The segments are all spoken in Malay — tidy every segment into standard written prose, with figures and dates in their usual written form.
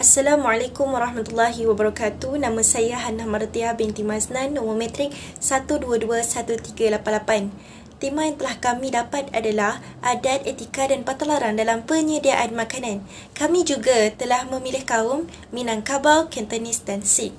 Assalamualaikum warahmatullahi wabarakatuh. Nama saya Hannah Martiah binti Maznan, nombor matrik 1221388. Tema yang telah kami dapat adalah adat, etika dan patalaran dalam penyediaan makanan. Kami juga telah memilih kaum Minangkabau, Cantonese dan Sikh.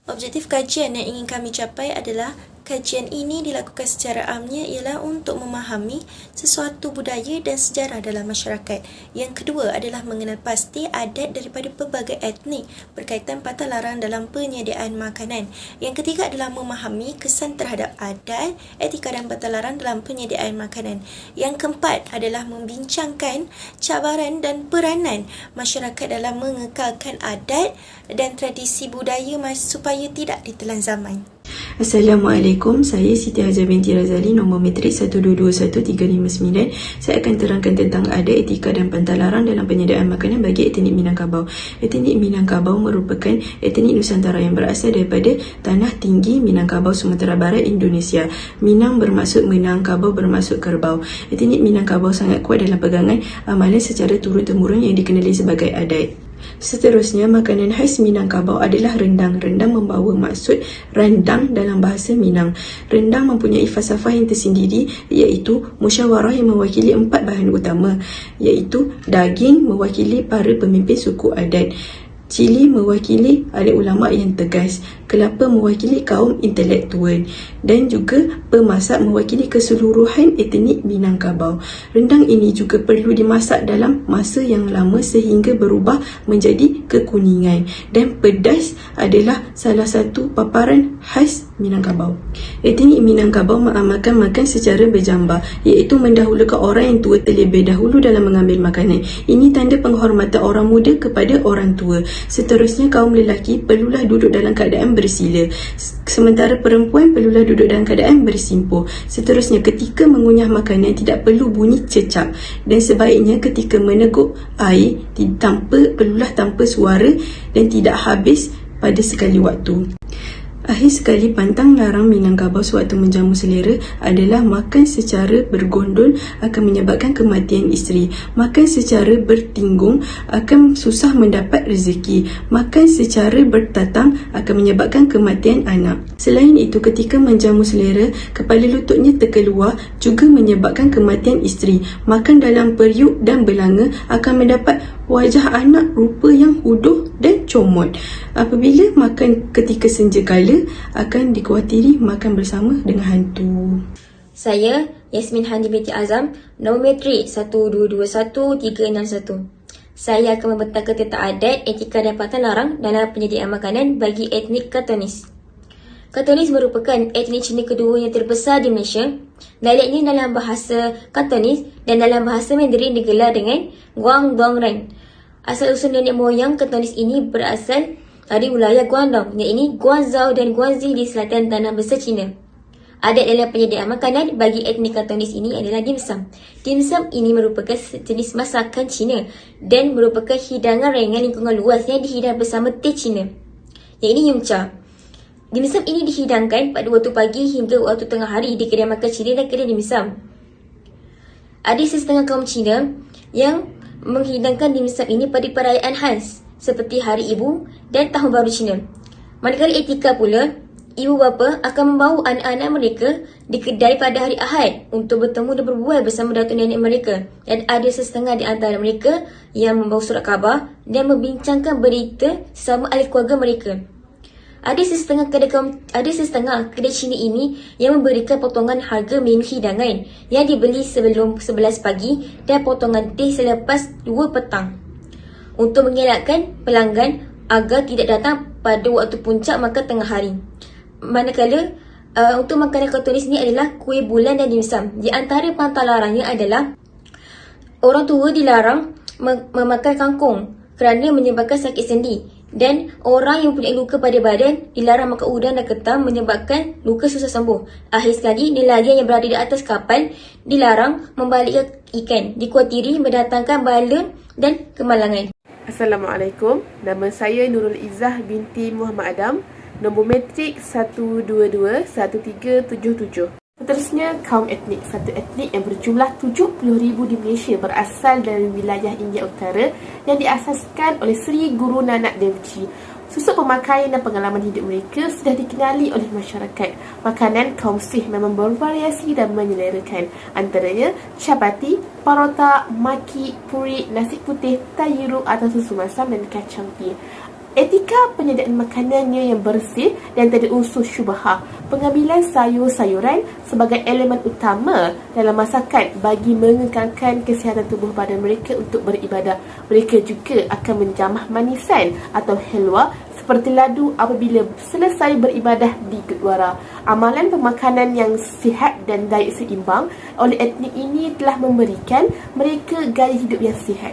Objektif kajian yang ingin kami capai adalah kajian ini dilakukan secara amnya ialah untuk memahami sesuatu budaya dan sejarah dalam masyarakat. Yang kedua adalah mengenal pasti adat daripada pelbagai etnik berkaitan patalaran dalam penyediaan makanan. Yang ketiga adalah memahami kesan terhadap adat, etika dan patalaran dalam penyediaan makanan. Yang keempat adalah membincangkan cabaran dan peranan masyarakat dalam mengekalkan adat dan tradisi budaya supaya tidak ditelan zaman. Assalamualaikum, saya Siti Hajar binti Razali, nombor matrik 1221359. Saya akan terangkan tentang adat, etika dan pantalaran dalam penyediaan makanan bagi etnik Minangkabau. Etnik Minangkabau merupakan etnik Nusantara yang berasal daripada Tanah Tinggi Minangkabau, Sumatera Barat, Indonesia. Minang bermaksud menang, Kabau bermaksud kerbau. Etnik Minangkabau sangat kuat dalam pegangan amalan secara turun-temurun yang dikenali sebagai adat. Seterusnya, makanan khas Minangkabau adalah rendang. Rendang membawa maksud randang dalam bahasa Minang. Rendang mempunyai falsafah yang tersendiri, iaitu musyawarah yang mewakili 4 bahan utama, iaitu daging mewakili para pemimpin suku adat, cili mewakili alim ulama yang tegas, kelapa mewakili kaum intelektual dan juga pemasak mewakili keseluruhan etnik Minangkabau. Rendang ini juga perlu dimasak dalam masa yang lama sehingga berubah menjadi kekuningan, dan pedas adalah salah satu paparan khas Minangkabau. Etnik Minangkabau mengamalkan makan secara berjambar, iaitu mendahulukan orang yang tua terlebih dahulu dalam mengambil makanan. Ini tanda penghormatan orang muda kepada orang tua. Seterusnya, kaum lelaki perlulah duduk dalam keadaan bersila, sementara perempuan perlulah duduk dalam keadaan bersimpuh. Seterusnya, ketika mengunyah makanan tidak perlu bunyi cecap, dan sebaiknya ketika meneguk air perlulah tanpa suara dan tidak habis pada sekali waktu. Akhir sekali, pantang larang Minangkabau sewaktu menjamu selera adalah makan secara bergondol akan menyebabkan kematian isteri. Makan secara bertinggung akan susah mendapat rezeki. Makan secara bertatang akan menyebabkan kematian anak. Selain itu, ketika menjamu selera, kepala lututnya terkeluar juga menyebabkan kematian isteri. Makan dalam periuk dan belanga akan mendapat wajah anak rupa yang huduh dan comot. Apabila makan ketika senja kala, akan dikhawatiri makan bersama dengan hantu. Saya Yasmin Handi binti Azam, nombor matrik 1221361. Saya akan membentangkan tentang adat, etika dan patalaran dalam penyediaan makanan bagi etnik Cantonese. Cantonese merupakan etnik Cina kedua yang terbesar di Malaysia. Dialeknya dalam bahasa Cantonese dan dalam bahasa Mandarin digelar dengan Guangdong-ren. Asal-usul nenek moyang Cantonese ini berasal dari wilayah Guangdong, iaitu Guangzhou dan Guangxi di selatan tanah besar China. Adat dalam penyediaan makanan bagi etnik Cantonese ini adalah dimsum. Dimsum ini merupakan jenis masakan Cina dan merupakan hidangan ringan lingkungan luas yang dihidang bersama teh Cina, iaitu yumcha. Dimsum ini dihidangkan pada waktu pagi hingga waktu tengah hari di kedai makan Cina dan kedai dimsum. Ada setengah kaum Cina yang menghidangkan dimsum ini pada perayaan khas seperti Hari Ibu dan Tahun Baru Cina. Manakala etika pula, ibu bapa akan membawa anak-anak mereka di kedai pada hari Ahad untuk bertemu dan berbual bersama datuk nenek mereka, dan ada setengah di antara mereka yang membawa surat khabar dan membincangkan berita sesama ahli keluarga mereka. Ada setengah kedai Cina ini yang memberikan potongan harga menu hidangan yang dibeli sebelum 11 pagi dan potongan teh selepas 2 petang untuk mengelakkan pelanggan agar tidak datang pada waktu puncak makan tengah hari. Manakala untuk makanan Cantonese ini adalah kuih bulan dan dimsum. Di antara pantalarannya adalah orang tua dilarang memakan kangkung kerana menyebabkan sakit sendi, dan orang yang mempunyai luka pada badan dilarang makan udang dan ketam menyebabkan luka susah sembuh. Akhir sekali, nelayan yang berada di atas kapal dilarang membalikkan ikan, dikhawatiri mendatangkan bala dan kemalangan. Assalamualaikum, nama saya Nurul Izzah binti Muhammad Adam, nombor matrik 1221377. Seterusnya, kaum etnik. Satu etnik yang berjumlah 70,000 di Malaysia berasal dari wilayah India Utara yang diasaskan oleh Sri Guru Nanak Dev Ji. Susuk pemakaian dan pengalaman hidup mereka sudah dikenali oleh masyarakat. Makanan kaum Sikh memang bervariasi dan menyelerakan. Antaranya chapati, parota, maki, puri, nasi putih, tayiru atau susu masam dan kacang pie. Etika penyediaan makanannya yang bersih dan tidak unsur syubhah. Pengambilan sayur-sayuran sebagai elemen utama dalam masakan bagi mengekalkan kesihatan tubuh badan mereka untuk beribadah. Mereka juga akan menjamah manisan atau helwa seperti ladu apabila selesai beribadah di Gurdwara. Amalan pemakanan yang sihat dan diet seimbang oleh etnik ini telah memberikan mereka gaya hidup yang sihat.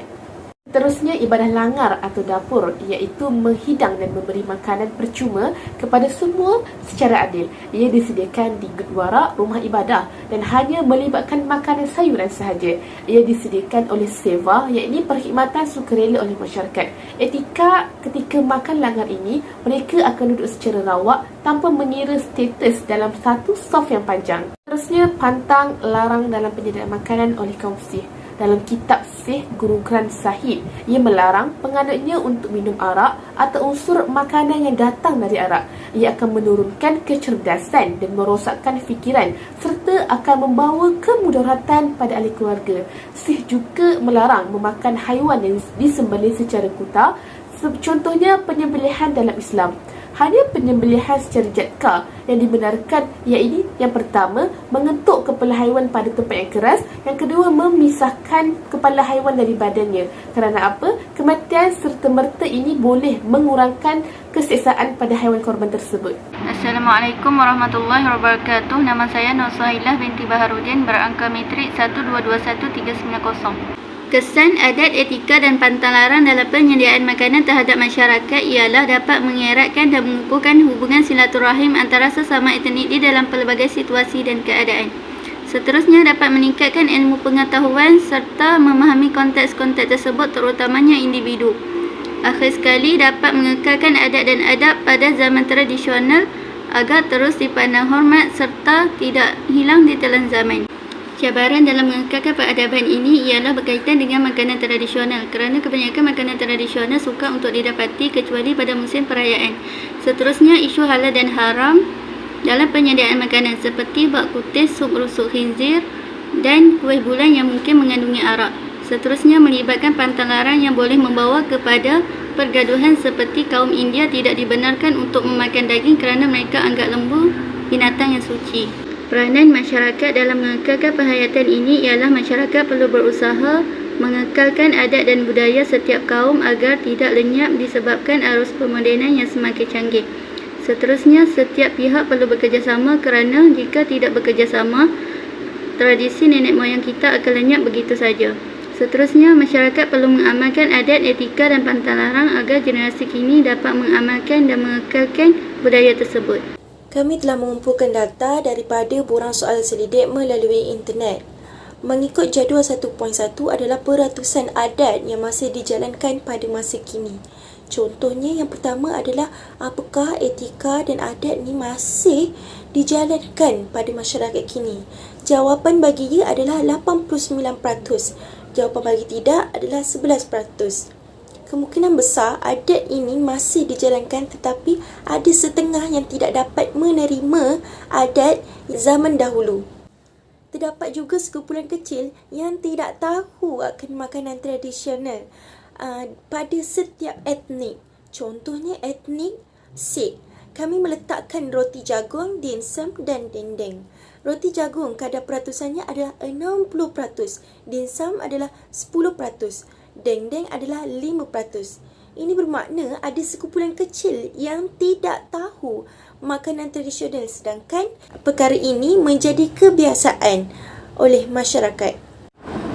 Seterusnya, ibadah langar atau dapur, iaitu menghidang dan memberi makanan percuma kepada semua secara adil. Ia disediakan di Gurdwara, rumah ibadah, dan hanya melibatkan makanan sayuran sahaja. Ia disediakan oleh seva, iaitu perkhidmatan sukarela oleh masyarakat. Etika ketika makan langar ini, mereka akan duduk secara rawak tanpa mengira status dalam satu saf yang panjang. Seterusnya, pantang larang dalam penyediaan makanan oleh kaum Sikh. Dalam kitab Sikh Guru Granth Sahib, ia melarang penganutnya untuk minum arak atau unsur makanan yang datang dari arak. Ia akan menurunkan kecerdasan dan merosakkan fikiran serta akan membawa kemudaratan pada ahli keluarga. Sikh juga melarang memakan haiwan yang disembelih secara kuta, contohnya penyembelihan dalam Islam. Hanya penyembelihan secara jadka yang dibenarkan, iaitu yang pertama, mengetuk kepala haiwan pada tempat yang keras, yang kedua, memisahkan kepala haiwan dari badannya. Kerana apa? Kematian serta-merta ini boleh mengurangkan keseksaan pada haiwan korban tersebut. Assalamualaikum warahmatullahi wabarakatuh. Nama saya Nur Suhailah binti Baharudin, berangka matrik 1221390. Kesan, adat, etika dan pantang larang dalam penyediaan makanan terhadap masyarakat ialah dapat mengeratkan dan mengukuhkan hubungan silaturahim antara sesama etnik di dalam pelbagai situasi dan keadaan. Seterusnya, dapat meningkatkan ilmu pengetahuan serta memahami konteks-konteks tersebut, terutamanya individu. Akhir sekali, dapat mengekalkan adat dan adab pada zaman tradisional agar terus dipandang hormat serta tidak hilang di telan zaman. Cabaran dalam mengekalkan peradaban ini ialah berkaitan dengan makanan tradisional, kerana kebanyakan makanan tradisional sukar untuk didapati kecuali pada musim perayaan. Seterusnya, isu halal dan haram dalam penyediaan makanan seperti bak kutih, sup rusuk khinzir dan kuih bulan yang mungkin mengandungi arak. Seterusnya, melibatkan pantang larang yang boleh membawa kepada pergaduhan seperti kaum India tidak dibenarkan untuk memakan daging kerana mereka anggap lembu binatang yang suci. Peranan masyarakat dalam mengekalkan penghayatan ini ialah masyarakat perlu berusaha mengekalkan adat dan budaya setiap kaum agar tidak lenyap disebabkan arus pemodenan yang semakin canggih. Seterusnya, setiap pihak perlu bekerjasama kerana jika tidak bekerjasama, tradisi nenek moyang kita akan lenyap begitu saja. Seterusnya, masyarakat perlu mengamalkan adat, etika dan pantang larang agar generasi kini dapat mengamalkan dan mengekalkan budaya tersebut. Kami telah mengumpulkan data daripada borang soal selidik melalui internet. Mengikut jadual 1.1 adalah peratusan adat yang masih dijalankan pada masa kini. Contohnya, yang pertama adalah apakah etika dan adat ni masih dijalankan pada masyarakat kini? Jawapan bagi ya adalah 89%. Jawapan bagi tidak adalah 11%. Kemungkinan besar adat ini masih dijalankan, tetapi ada setengah yang tidak dapat menerima adat zaman dahulu. Terdapat juga sekumpulan kecil yang tidak tahu akan makanan tradisional pada setiap etnik. Contohnya etnik Sikh. Kami meletakkan roti jagung, dimsum dan dendeng. Roti jagung kadar peratusannya adalah 60%, dimsum adalah 10%. Dendeng adalah 5%. Ini bermakna ada sekumpulan kecil yang tidak tahu makanan tradisional, sedangkan perkara ini menjadi kebiasaan oleh masyarakat.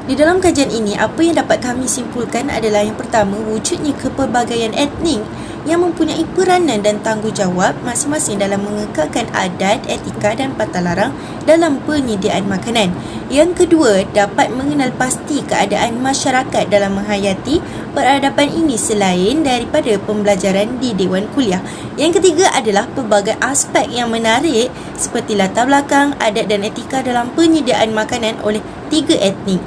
Di dalam kajian ini, apa yang dapat kami simpulkan adalah yang pertama, wujudnya kepelbagaian etnik yang mempunyai peranan dan tanggungjawab masing-masing dalam mengekalkan adat, etika dan pantalaran dalam penyediaan makanan. Yang kedua, dapat mengenal pasti keadaan masyarakat dalam menghayati peradaban ini selain daripada pembelajaran di Dewan Kuliah. Yang ketiga adalah pelbagai aspek yang menarik seperti latar belakang, adat dan etika dalam penyediaan makanan oleh 3 etnik.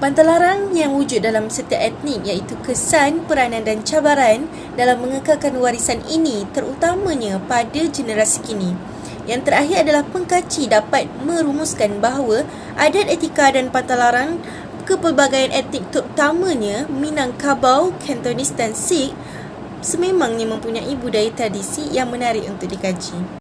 Pantalaran yang wujud dalam setiap etnik iaitu kesan, peranan dan cabaran dalam mengekalkan warisan ini terutamanya pada generasi kini. Yang terakhir adalah pengkaji dapat merumuskan bahawa adat, etika dan pantalaran kepelbagaian etnik terutamanya Minangkabau, Cantonese dan Sikh sememangnya mempunyai budaya tradisi yang menarik untuk dikaji.